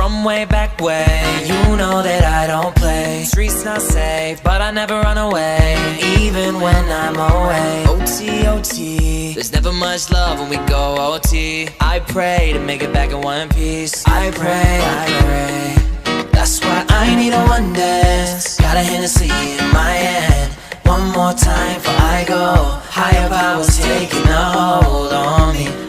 from way back when. You know that I don't play. Streets not safe, but I never run away, even when I'm away. OT, OT, there's never much love when we go OT. I pray to make it back in one piece. I pray, I pray. That's why I need a one dance. Got a Hennessy in my hand. One more time before I go. Higher powers taking a hold on me.